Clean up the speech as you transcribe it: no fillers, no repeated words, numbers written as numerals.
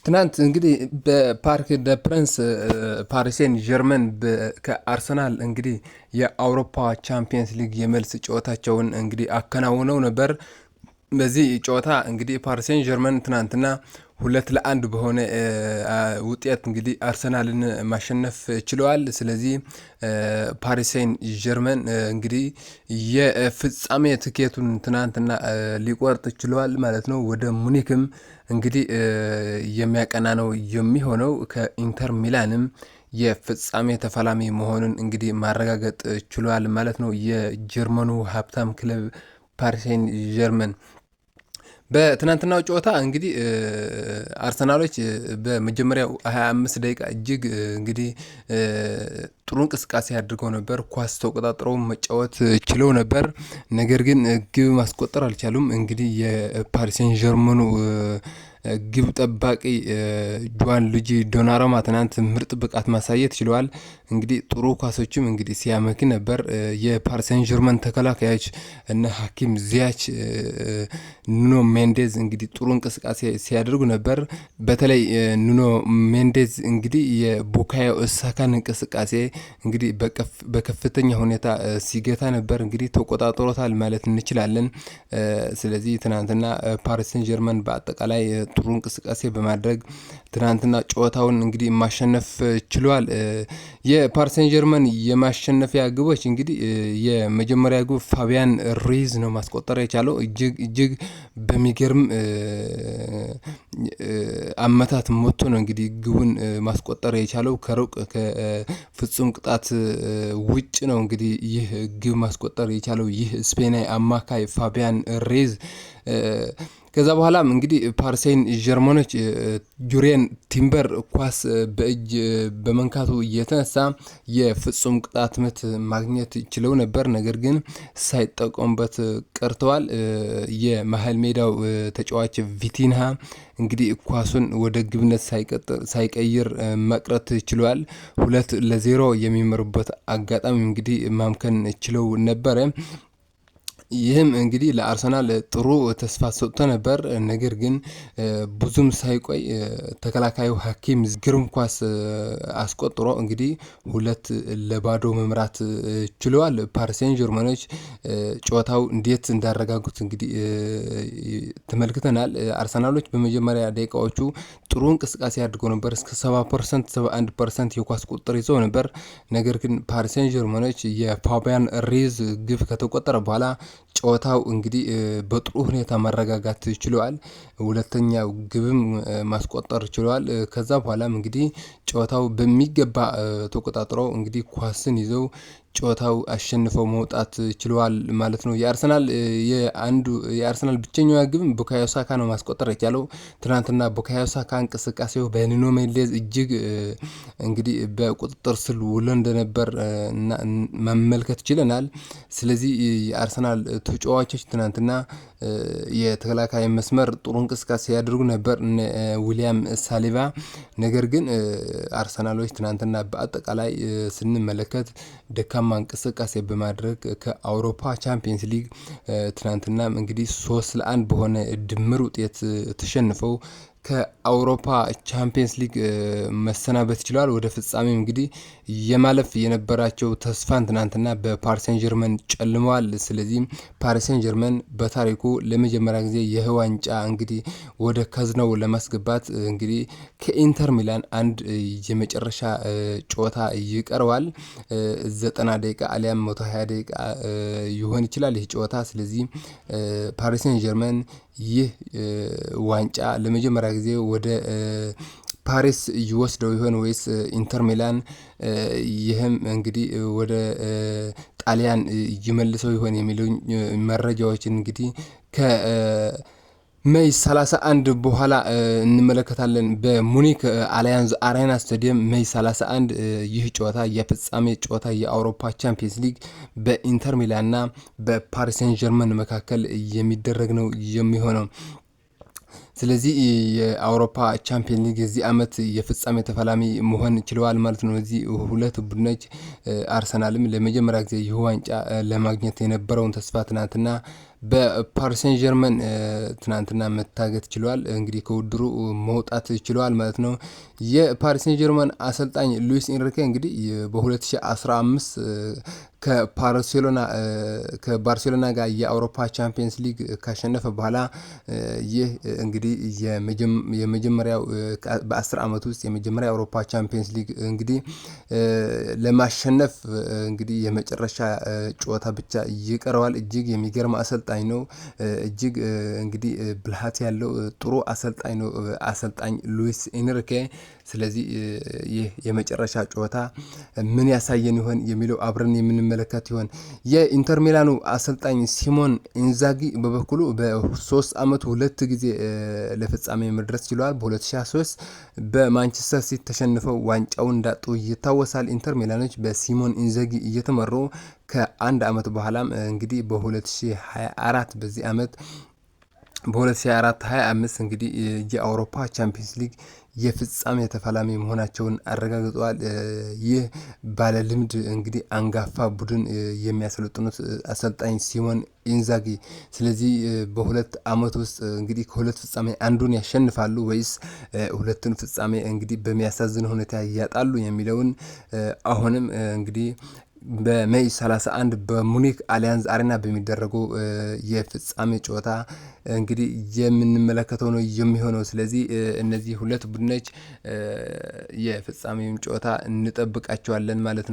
ትናንት እንግዲህ በፓርክ ደ ፕረንስ ፓሪሴን ጀርመን ከአርሰናል እንግዲህ የአውሮፓ ቻምፒየንስ ሊግ የመልስ ጨዋታቸውን እንግዲህ አከናውነው ነበር። በዚህ ጨዋታ እንግዲህ ፓሪሴን ጀርመን ትናንትና 2-1 በሆነ ውጤት እንግዲህ አርሰናልን ማሸነፍ ችለዋል። ስለዚህ ፓሪሴን ጀርመን እንግዲህ የፍጻሜ ትኬቱን ትናንትና ሊቆርጥ ችለዋል ማለት ነው። ወደ ሙኒክም እንግዲህ የሚያቀና ነው የሚሆነው። ከኢንተር ሚላንም የፍጻሜ ተፋላሚ መሆኑን እንግዲህ ማረጋገጥ ችሏል ማለት ነው። የጀርመኑ ሀብታም ክለብ ፓሪሴን ጀርመን በትናንትናው ጨዋታ እንግዲህ አርሰናሎች በመጀመሪያው 25 ደቂቃ እጅግ እንግዲህ ጥሩ እንቅስቃሴ አድርገው ነበር። ኳስ ተቆጣጥረው መጫወት ችለው ነበር። ነገር ግን ግብ ማስቆጠር አልቻሉም። እንግዲህ የፓሪሴን ጀርመኑ ግብ ጠባቂ ጁዋን ሉጂ ዶናሩማ ትናንት ምርጥ ብቃት ማሳየት ችለዋል። እንግዲህ ጥሩ ኳሶችም እንግዲህ ሲያመክን ነበር። የፓሪሴን ጀርመን ተከላካዮች እነ ሀኪም ዚያች፣ ኑኖ ሜንዴዝ እንግዲህ ጥሩ እንቅስቃሴ ሲያደርጉ ነበር። በተለይ ኑኖ ሜንዴዝ እንግዲህ የቡካዮ ሳካን እንቅስቃሴ እንግዲህ በከፍተኛ ሁኔታ ሲገታ ነበር። እንግዲህ ተቆጣጥሮታል ማለት እንችላለን። ስለዚህ ትናንትና ፓሪሴን ጀርመን በአጠቃላይ ጥሩ እንቅስቃሴ በማድረግ ትናንትና ጨዋታውን እንግዲህ ማሸነፍ ችሏል። የፓሪሴን ጀርመን የማሸነፊያ ግቦች እንግዲህ የመጀመሪያ ግብ ፋቢያን ሩይዝ ነው ማስቆጠር የቻለው። እጅግ በሚገርም አመታት ሞቶ ነው እንግዲህ ግቡን ማስቆጠር የቻለው። ከሩቅ ከፍጹም ቅጣት ውጭ ነው እንግዲህ ይህ ግብ ማስቆጠር የቻለው ይህ ስፔናዊ አማካይ ፋቢያን ሩይዝ። ከዛ በኋላም እንግዲህ ፓሪሴን ጀርመኖች ጁሪየን ቲምበር ኳስ በእጅ በመንካቱ የተነሳ የፍጹም ቅጣት ምት ማግኘት ችለው ነበር። ነገር ግን ሳይጠቀሙበት ቀርተዋል። የመሃል ሜዳው ተጫዋች ቪቲንሃ እንግዲህ ኳሱን ወደ ግብነት ሳይቀይር መቅረት ችሏል። 2-0 የሚመሩበት አጋጣሚ እንግዲህ ማምከን ችለው ነበረ። ይህም እንግዲህ ለአርሰናል ጥሩ ተስፋ ሰጥቶ ነበር። ነገር ግን ብዙም ሳይቆይ ተከላካዩ ሀኪም ግሩም ኳስ አስቆጥሮ እንግዲህ 2-0 መምራት ችለዋል። ፓሪሴን ጀርመኖች ጨዋታው እንዴት እንዳረጋጉት እንግዲህ ተመልክተናል። አርሰናሎች በመጀመሪያ ደቂቃዎቹ ጥሩ እንቅስቃሴ አድርገው ነበር። እስከ 70% 71% የኳስ ቁጥጥር ይዘው ነበር። ነገር ግን ፓሪሴን ጀርመኖች የፋቢያን ሩይዝ ግብ ከተቆጠረ በኋላ ጨዋታው እንግዲህ በጥሩ ሁኔታ መረጋጋት ችለዋል። ሁለተኛው ግብም ማስቆጠር ችለዋል። ከዛ በኋላም እንግዲህ ጨዋታው በሚገባ ተቆጣጥረው እንግዲህ ኳስን ይዘው ጨዋታው አሸንፈው መውጣት ችለዋል ማለት ነው። የአርሰናል ብቸኛዋ ግብ ቡካዮ ሳካ ነው ማስቆጠር የቻለው። ትናንትና ቡካዮ ሳካ እንቅስቃሴው በኑኖ ሜንዴዝ እጅግ እንግዲህ በቁጥጥር ስር ውሎ እንደነበር መመልከት ችለናል። ስለዚህ የአርሰናል ተጫዋቾች ትናንትና የተከላካይ መስመር ጥሩ እንቅስቃሴ ያደርጉ ነበር ዊሊያም ሳሊባ። ነገር ግን አርሰናሎች ትናንትና በአጠቃላይ ስንመለከት ደካማ እንቅስቃሴ በማድረግ ከአውሮፓ ቻምፒየንስ ሊግ ትናንትና እንግዲህ 3-1 በሆነ ድምር ውጤት ተሸንፈው ከአውሮፓ ቻምፒየንስ ሊግ መሰናበት ችሏል። ወደ ፍጻሜው እንግዲህ የማለፍ የነበራቸው ተስፋን ትናንትና በፓሪሴን ጀርመን ጨልመዋል። ስለዚህ ፓሪሴን ጀርመን በታሪኩ ለመጀመሪያ ጊዜ የዋንጫ እንግዲህ ወደ ካዝናው ለማስገባት እንግዲህ ከኢንተር ሚላን አንድ የመጨረሻ ጨዋታ ይቀረዋል። 90 ደቂቃ አሊያም 120 ደቂቃ ይሆን ይችላል ይህ ጨዋታ። ስለዚህ ፓሪሴን ጀርመን ይህ ዋንጫ ለመጀመሪያ ጊዜ ወደ ፓሪስ ይወስደው ይሆን ወይስ ኢንተር ሚላን ይህም እንግዲህ ወደ ጣሊያን ይመልሰው ይሆን የሚሉ መረጃዎችን እንግዲህ ከሜይ 31 በኋላ እንመለከታለን። በሙኒክ አሊያንዝ አሬና ስታዲየም ሜይ 31 ይህ ጨዋታ የፍጻሜ ጨዋታ የአውሮፓ ቻምፒየንስ ሊግ በኢንተር ሚላንና በፓሪሴን ጀርመን መካከል የሚደረግ ነው የሚሆነው። ስለዚህ የአውሮፓ ቻምፒየን ሊግ የዚህ አመት የፍጻሜ ተፋላሚ መሆን ችለዋል ማለት ነው። እዚህ ሁለት ቡድኖች አርሰናልም ለመጀመሪያ ጊዜ ይህ ዋንጫ ለማግኘት የነበረውን ተስፋ ትናንትና በፓሪስ ሴን ጀርመን ትናንትና መታገት ችሏል። እንግዲህ ከውድድሩ መውጣት ችሏል ማለት ነው። የፓሪስ ሴን ጀርመን አሰልጣኝ ሉዊስ ኢንሪኬ እንግዲህ በ2015 ከባርሴሎና ጋር የአውሮፓ ቻምፒየንስ ሊግ ካሸነፈ በኋላ ይህ እንግዲህ የመጀመሪያው በ10 ዓመት ውስጥ የመጀመሪያ የአውሮፓ ቻምፒየንስ ሊግ እንግዲህ ለማሸነፍ እንግዲህ የመጨረሻ ጨዋታ ብቻ ይቀረዋል። እጅግ የሚገርም አሰልጣኝ ነው። እጅግ እንግዲህ ብልሃት ያለው ጥሩ አሰልጣኝ ነው አሰልጣኝ ሉዊስ ኢንሪኬ። ስለዚህ ይህ የመጨረሻ ጨዋታ ምን ያሳየን ይሆን የሚለው አብረን የምንመለከት ይሆን። የኢንተር ሚላኑ አሰልጣኝ ሲሞን ኢንዛጊ በበኩሉ በ3 ዓመቱ 2 ጊዜ ለፍጻሜ መድረስ ችሏል። በ2023 በማንቸስተር ሲቲ ተሸንፈው ዋንጫውን እንዳጡ ይታወሳል። ኢንተር ሚላኖች በሲሞን ኢንዛጊ እየተመሩ ከአንድ ዓመት በኋላም እንግዲህ በ2024 በዚህ ዓመት በ2024-25 እንግዲህ የአውሮፓ ቻምፒየንስ ሊግ የፍጻሜ ተፋላሚ መሆናቸውን አረጋግጠዋል። ይህ ባለልምድ እንግዲህ አንጋፋ ቡድን የሚያሰለጥኑት አሰልጣኝ ሲሞን ኢንዛጊ ስለዚህ በሁለት ዓመት ውስጥ እንግዲህ ከሁለት ፍጻሜ አንዱን ያሸንፋሉ ወይስ ሁለቱን ፍጻሜ እንግዲህ በሚያሳዝን ሁኔታ ያጣሉ የሚለውን አሁንም እንግዲህ በሜይ 31 በሙኒክ አሊያንዝ አሬና በሚደረገው የፍጻሜ ጨዋታ እንግዲህ የምንመለከተው ነው የሚሆነው። ስለዚህ እነዚህ ሁለት ቡድኖች የፍጻሜውን ጨዋታ እንጠብቃቸዋለን ማለት ነው።